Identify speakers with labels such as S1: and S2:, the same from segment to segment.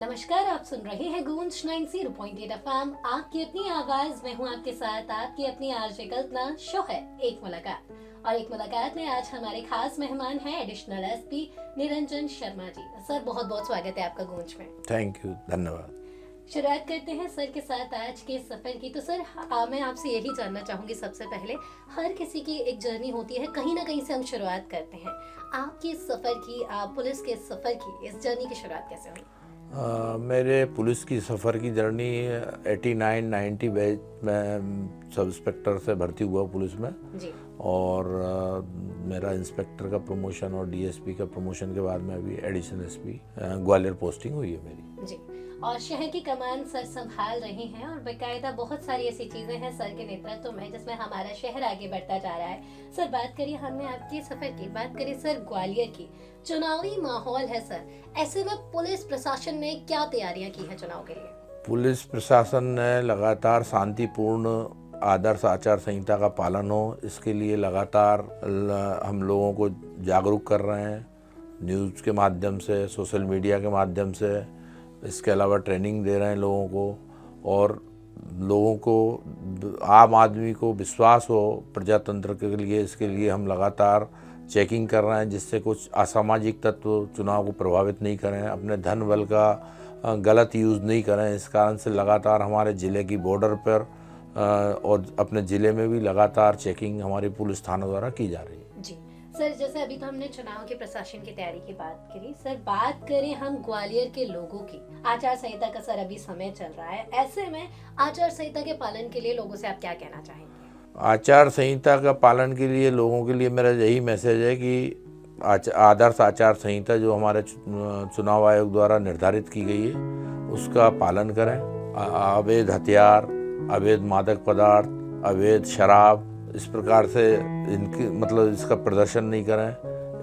S1: नमस्कार, आप सुन रहे हैं गूंज 90.8 एफएम, आपकी अपनी आवाज में हूँ आपके साथ, आपकी अपनी आरजे कल्पना। शो है एक मुलाकात और एक मुलाकात में आज हमारे खास मेहमान हैं additional SP Niranjan Sharma ji. Sir, बहुत बहुत स्वागत है आपका गूंज में।
S2: थैंक यू, धन्यवाद।
S1: शुरुआत करते हैं सर के साथ आज के सफर की। तो सर, मैं आपसे यही जानना चाहूंगी सबसे पहले, हर किसी की एक जर्नी होती है, कहीं ना कहीं से हम शुरुआत करते हैं। आपकी सफर की, पुलिस के सफर की, इस जर्नी की शुरुआत कैसे हुई?
S2: मेरे पुलिस की सफ़र की जर्नी 89-90 बैच में सब इंस्पेक्टर से भर्ती हुआ पुलिस में
S1: जी।
S2: और मेरा इंस्पेक्टर का प्रमोशन और डीएसपी का प्रमोशन के बाद में अभी एडिशनल एसपी ग्वालियर पोस्टिंग हुई है मेरी।
S1: जी। और शहर की कमान सर संभाल रहे हैं और बेकायदा बहुत सारी ऐसी चीजें हैं सर के नेतृत्व में जिसमें हमारा शहर आगे बढ़ता जा रहा है। सर, बात करिए, हमने आपके सफर की बात करी सर, ग्वालियर की। चुनावी माहौल है सर, ऐसे में पुलिस प्रशासन ने क्या तैयारियां की है चुनाव के लिए?
S2: पुलिस प्रशासन ने लगातार शांतिपूर्ण आदर्श आचार संहिता का पालन हो, इसके लिए लगातार हम लोगों को जागरूक कर रहे हैं, न्यूज़ के माध्यम से, सोशल मीडिया के माध्यम से। इसके अलावा ट्रेनिंग दे रहे हैं लोगों को और लोगों को, आम आदमी को विश्वास हो प्रजातंत्र के लिए, इसके लिए हम लगातार चेकिंग कर रहे हैं जिससे कुछ असामाजिक तत्व चुनाव को प्रभावित नहीं करें, अपने धन बल का गलत यूज़ नहीं करें। इस कारण से लगातार हमारे ज़िले की बॉर्डर पर और अपने ज़िले में भी लगातार चेकिंग हमारी पुलिस थानों द्वारा की जा रही है।
S1: जी सर, जैसे अभी तो हमने चुनाव के प्रशासन की तैयारी की बात करी, सर बात करें हम ग्वालियर के लोगों की। आचार संहिता का सर अभी समय चल रहा है, ऐसे में आचार संहिता के पालन के लिए लोगों से आप क्या कहना चाहेंगे?
S2: आचार संहिता का पालन के लिए लोगों के लिए मेरा यही मैसेज है कि आदर्श आचार संहिता जो हमारे चुनाव आयोग द्वारा निर्धारित की गई है उसका पालन करें। अवैध हथियार, अवैध मादक पदार्थ, अवैध शराब, इस प्रकार से इसका प्रदर्शन नहीं करें,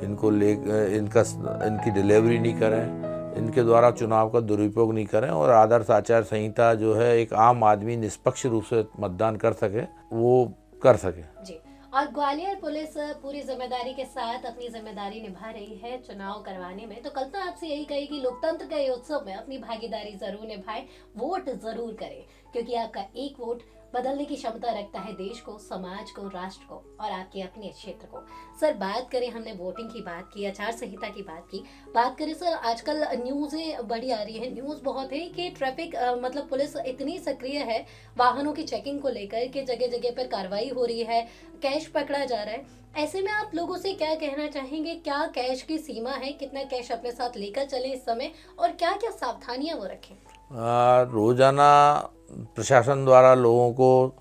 S2: इनकी डिलीवरी नहीं करें, इनके द्वारा चुनाव का दुरुपयोग नहीं करें और आदर्श आचार संहिता जो है एक आम आदमी निष्पक्ष रूप से मतदान कर सके, वो कर सके।
S1: जी। और ग्वालियर पुलिस पूरी जिम्मेदारी के साथ अपनी जिम्मेदारी निभा रही है चुनाव करवाने में। तो कल्पना आपसे यही कहेगी, लोकतंत्र के उत्सव में अपनी भागीदारी जरूर निभाएं, वोट जरूर करें, क्योंकि आपका एक वोट बदलने की क्षमता रखता है देश को, समाज को, राष्ट्र को और आपके अपने क्षेत्र को। सर, बात करें, हमने वोटिंग की बात की, आचार संहिता की बात करें सर, आजकल न्यूज़ें बड़ी आ रही है, न्यूज़ बहुत है कि ट्रैफिक पुलिस इतनी सक्रिय है वाहनों की चेकिंग को लेकर के, जगह जगह पर कार्रवाई हो रही है, कैश पकड़ा जा रहा है। ऐसे में आप लोगों से क्या कहना चाहेंगे? क्या कैश की सीमा है? कितना कैश अपने साथ लेकर चले इस समय और क्या क्या सावधानियां वो रखें?
S2: रोजाना प्रशासन द्वारा लोगों को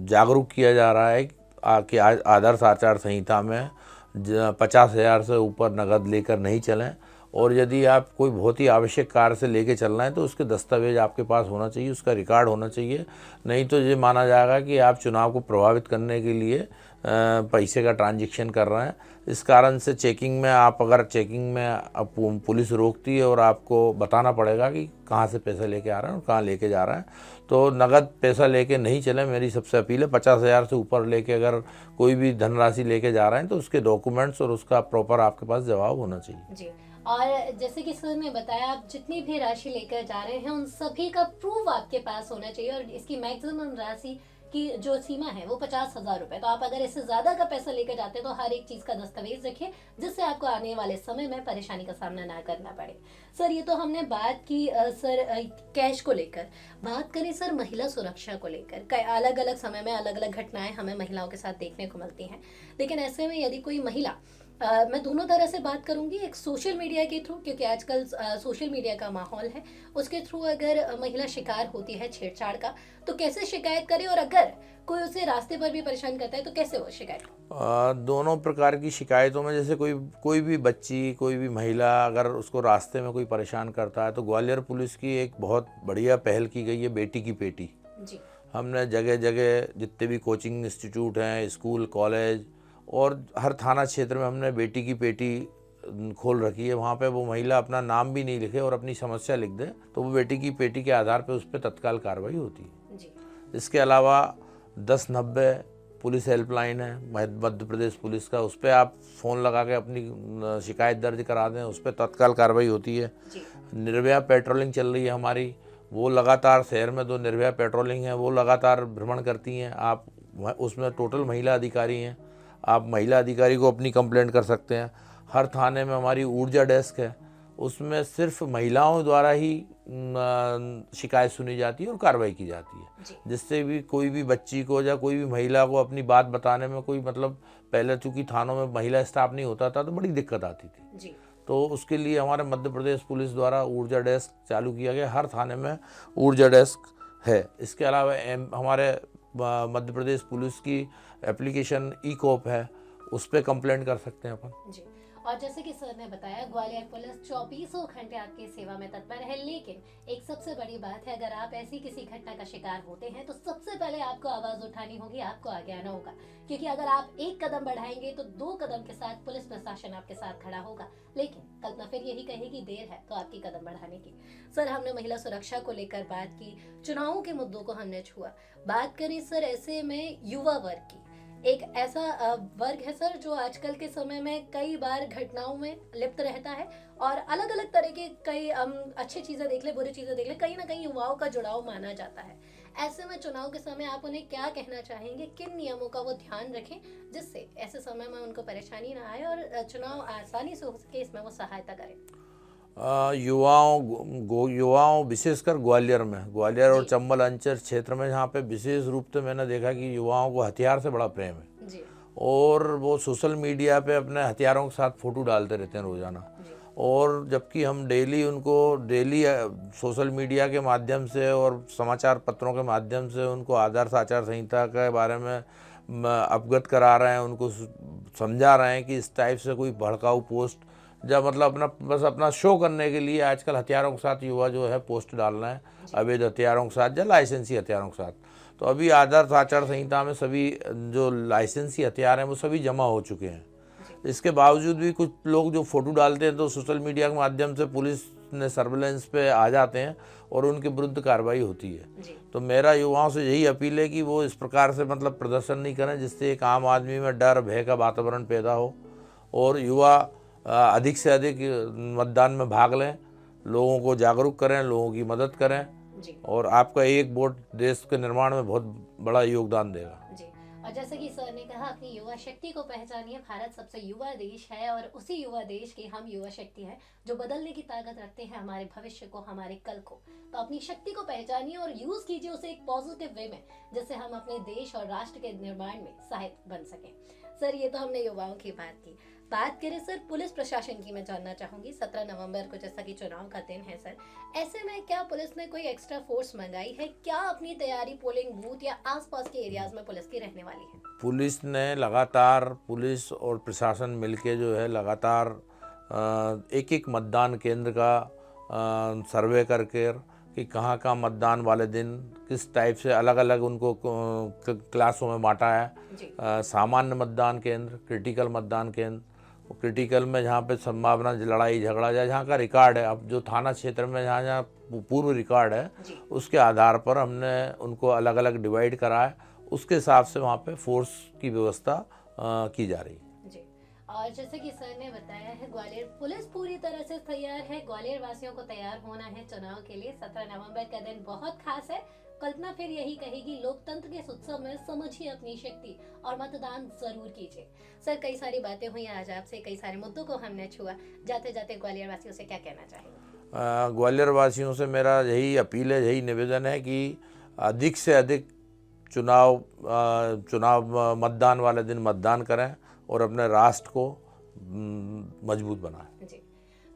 S2: जागरूक किया जा रहा है कि आदर्श आचार संहिता में 50,000 से ऊपर नगद लेकर नहीं चलें और यदि आप कोई बहुत ही आवश्यक कार्य से लेके चल रहे हैं तो उसके दस्तावेज आपके पास होना चाहिए, उसका रिकॉर्ड होना चाहिए। नहीं तो ये माना जाएगा कि आप चुनाव को प्रभावित करने के लिए पैसे का ट्रांजैक्शन कर रहे हैं। इस कारण से चेकिंग में पुलिस रोकती है और आपको बताना पड़ेगा कि कहाँ से पैसा लेके आ रहे हैं और कहाँ लेके जा रहे हैं। तो नगद पैसा लेके नहीं चले, मेरी सबसे अपील है। 50,000 से ऊपर लेके अगर कोई भी धनराशि लेके जा रहे हैं तो उसके डॉक्यूमेंट्स और उसका प्रॉपर आपके पास जवाब होना चाहिए।
S1: जी। और जैसे कि सर ने बताया, आप जितनी भी राशि लेकर जा रहे हैं उन सभी का प्रूफ आपके पास होना चाहिए और इसकी मैक्सिमम राशि की जो सीमा है वो 50,000 रुपए। तो आप अगर इससे ज्यादा का पैसा लेकर जाते हैं तो हर एक चीज का दस्तावेज रखिए जिससे आपको आने वाले समय में परेशानी का सामना ना करना पड़े। सर, ये तो हमने बात की सर कैश को लेकर। बात करें सर महिला सुरक्षा को लेकर, अलग अलग समय में अलग अलग घटनाएं हमें महिलाओं के साथ देखने को मिलती हैं, लेकिन ऐसे में यदि कोई महिला, मैं दोनों तरह से बात करूंगी, एक सोशल मीडिया के थ्रू, क्योंकि आजकल सोशल मीडिया का माहौल है, उसके थ्रू अगर महिला शिकार होती है छेड़छाड़ का तो कैसे शिकायत करे और अगर कोई उसे रास्ते पर भी परेशान करता है तो कैसे वो शिकायत?
S2: दोनों प्रकार की शिकायतों में, जैसे कोई भी बच्ची, कोई भी महिला अगर उसको रास्ते में कोई परेशान करता है तो ग्वालियर पुलिस की एक बहुत बढ़िया पहल की गई है, बेटी की पेटी।
S1: जी।
S2: हमने जगह जगह जितने भी कोचिंग इंस्टीट्यूट हैं, स्कूल, कॉलेज और हर थाना क्षेत्र में हमने बेटी की पेटी खोल रखी है। वहाँ पे वो महिला अपना नाम भी नहीं लिखे और अपनी समस्या लिख दे तो वो बेटी की पेटी के आधार पे उस पर तत्काल कार्रवाई होती है।
S1: जी।
S2: इसके अलावा 1090 पुलिस हेल्पलाइन है मध्य प्रदेश पुलिस का, उस पर आप फ़ोन लगा के अपनी शिकायत दर्ज करा दें, उस पर तत्काल कार्रवाई होती है। निर्भया पेट्रोलिंग चल रही है हमारी, वो लगातार शहर में 2 निर्भया पेट्रोलिंग है, वो लगातार भ्रमण करती हैं। आप उसमें टोटल महिला अधिकारी हैं, आप महिला अधिकारी को अपनी कंप्लेंट कर सकते हैं। हर थाने में हमारी ऊर्जा डेस्क है, उसमें सिर्फ महिलाओं द्वारा ही शिकायत सुनी जाती है और कार्रवाई की जाती है, जिससे भी कोई भी बच्ची को या कोई भी महिला को अपनी बात बताने में कोई मतलब, पहले चूँकि थानों में महिला स्टाफ नहीं होता था तो बड़ी दिक्कत आती थी, तो उसके लिए हमारे मध्य प्रदेश पुलिस द्वारा ऊर्जा डेस्क चालू किया गया। हर थाने में ऊर्जा डेस्क है। इसके अलावा हमारे मध्य प्रदेश पुलिस की एप्लीकेशन ई-कोप है, उस पर कंप्लेंट कर सकते हैं अपन
S1: जी। और जैसे कि सर ने बताया, ग्वालियर पुलिस 24 घंटे आपकी सेवा में तत्पर है, लेकिन एक सबसे बड़ी बात है, अगर आप ऐसी किसी घटना का शिकार होते हैं तो सबसे पहले आपको आवाज उठानी होगी, आपको आगे आना होगा, क्योंकि अगर आप एक कदम बढ़ाएंगे तो 2 कदम के साथ पुलिस प्रशासन आपके साथ खड़ा होगा, लेकिन कल्पना फिर यही कहेगी देर है तो आपकी कदम बढ़ाने की। सर, हमने महिला सुरक्षा को लेकर बात की, चुनावों के मुद्दों को हमने छुआ, बात करी सर ऐसे में युवा वर्ग की। एक ऐसा वर्ग है सर जो आजकल के समय में कई बार घटनाओं में लिप्त रहता है और अलग अलग तरह के कई अच्छी चीजें देख ले, बुरी चीजें देख ले, कहीं ना कहीं युवाओं का जुड़ाव माना जाता है। ऐसे में चुनाव के समय आप उन्हें क्या कहना चाहेंगे, किन नियमों का वो ध्यान रखें जिससे ऐसे समय में उनको परेशानी ना आए और चुनाव आसानी से हो सके, इसमें वो सहायता करें?
S2: युवाओं विशेषकर ग्वालियर और चंबल अंचल क्षेत्र में, जहाँ पे विशेष रूप से मैंने देखा कि युवाओं को हथियार से बड़ा प्रेम है
S1: जी।
S2: और वो सोशल मीडिया पे अपने हथियारों के साथ फोटो डालते रहते हैं रोजाना, और जबकि हम डेली सोशल मीडिया के माध्यम से और समाचार पत्रों के माध्यम से उनको आदर्श आचार संहिता के बारे में अवगत करा रहे हैं, उनको समझा रहे हैं कि इस टाइप से कोई भड़काऊ पोस्ट जब मतलब अपना शो करने के लिए आजकल हथियारों के साथ युवा जो है पोस्ट डालना है, अवैध हथियारों के साथ या लाइसेंसी हथियारों के साथ। तो अभी आदर्श आचार संहिता में सभी जो लाइसेंसी हथियार हैं वो सभी जमा हो चुके हैं। इसके बावजूद भी कुछ लोग जो फोटो डालते हैं तो सोशल मीडिया के माध्यम से पुलिस ने सर्विलेंस पे आ जाते हैं और उनके विरुद्ध कार्रवाई होती है। तो मेरा युवाओं से यही अपील है कि वो इस प्रकार से मतलब प्रदर्शन नहीं करें जिससे एक आम आदमी में डर भय का वातावरण पैदा हो, और युवा अधिक से अधिक मतदान में भाग लें, लोगों को जागरूक करें, लोगों की मदद करें
S1: जी।
S2: और आपका एक वोट देश के निर्माण में बहुत बड़ा योगदान देगा
S1: जी। और जैसे कि सर ने कहा, अपनी युवा शक्ति को पहचानिए। भारत सबसे युवा देश है और उसी युवा देश के हम युवा शक्ति हैं जो बदलने की ताकत रखते हैं हमारे भविष्य को, हमारे कल को। तो अपनी शक्ति को पहचानिए और यूज कीजिए उसे एक पॉजिटिव वे में, जिससे हम अपने देश और राष्ट्र के निर्माण में सहायक बन सकें। सर, ये तो हमने युवाओं की बात करें सर पुलिस प्रशासन की मैं जानना चाहूंगी। 17 नवंबर को जैसा कि चुनाव का दिन है सर, ऐसे में क्या पुलिस ने कोई एक्स्ट्रा फोर्स मंगाई है? क्या अपनी तैयारी पोलिंग बूथ या आसपास के एरियाज में पुलिस की रहने वाली है?
S2: पुलिस ने लगातार, पुलिस और प्रशासन मिलके जो है लगातार एक मतदान केंद्र का सर्वे करके कि कहाँ मतदान वाले दिन किस टाइप से अलग अलग उनको क्लासों में बांटा है। सामान्य मतदान केंद्र, क्रिटिकल मतदान केंद्र, क्रिटिकल में जहाँ पे संभावना लड़ाई झगड़ा या जहाँ का रिकॉर्ड है, अब जो थाना क्षेत्र में जहाँ जहाँ पूर्व रिकॉर्ड है उसके आधार पर हमने उनको अलग अलग डिवाइड करा है, उसके हिसाब से वहाँ पे फोर्स की व्यवस्था की जा रही है।
S1: और जैसे कि सर ने बताया है, ग्वालियर पुलिस पूरी तरह से तैयार है। ग्वालियर वासियों को तैयार होना है चुनाव के लिए। 17 नवंबर का दिन बहुत खास है। कल्पना फिर यही कहेगी, लोकतंत्र के इस उत्सव में समझिए अपनी शक्ति और मतदान जरूर कीजिए। सर, कई सारी बातें हुई आज आपसे, कई सारे मुद्दों को हमने छुआ। जाते जाते ग्वालियर वासियों से क्या कहना चाहेंगे?
S2: ग्वालियर वासियों से मेरा यही अपील है, यही निवेदन है कि अधिक से अधिक चुनाव मतदान वाले दिन मतदान करें और अपने राष्ट्र को मजबूत बनाएं।
S1: जी,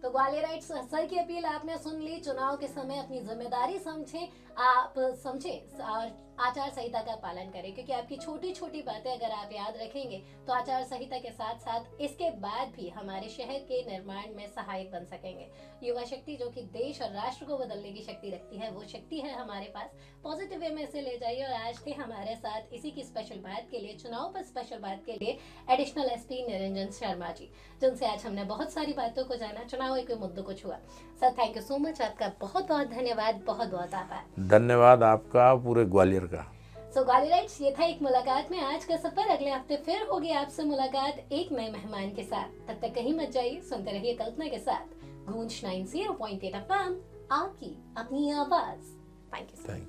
S1: तो ग्वालियराइट्स सर की अपील आपने सुन ली। चुनाव के समय अपनी जिम्मेदारी समझें, आप समझें और आचार संहिता का पालन करें, क्योंकि आपकी छोटी छोटी बातें अगर आप याद रखेंगे तो आचार संहिता के साथ साथ इसके बाद भी हमारे शहर के निर्माण में सहायक बन सकेंगे। युवा शक्ति जो कि देश और राष्ट्र को बदलने की शक्ति रखती है, वो शक्ति है हमारे पास। पॉजिटिव वे में इसे ले जाइए। और आज थे हमारे साथ इसी की स्पेशल बात के लिए, चुनाव पर स्पेशल बात के लिए, एडिशनल एसपी निरंजन शर्मा जी, जिनसे आज हमने बहुत सारी बातों को जाना, चुनाव के मुद्दों को छुआ। Sir, thank you so much. आपका बहुत बहुत धन्यवाद, बहुत बहुत आभार।
S2: धन्यवाद आपका, पूरे ग्वालियर का।
S1: सो गाली राइट्स, ये था एक मुलाकात में आज का सफर। अगले हफ्ते फिर होगी आपसे मुलाकात एक नए मेहमान के साथ। तब तक कहीं मत जाइए, सुनते रहिए कल्पना के साथ गूंज 90.8 FM, आपकी अपनी आवाज। Thank you.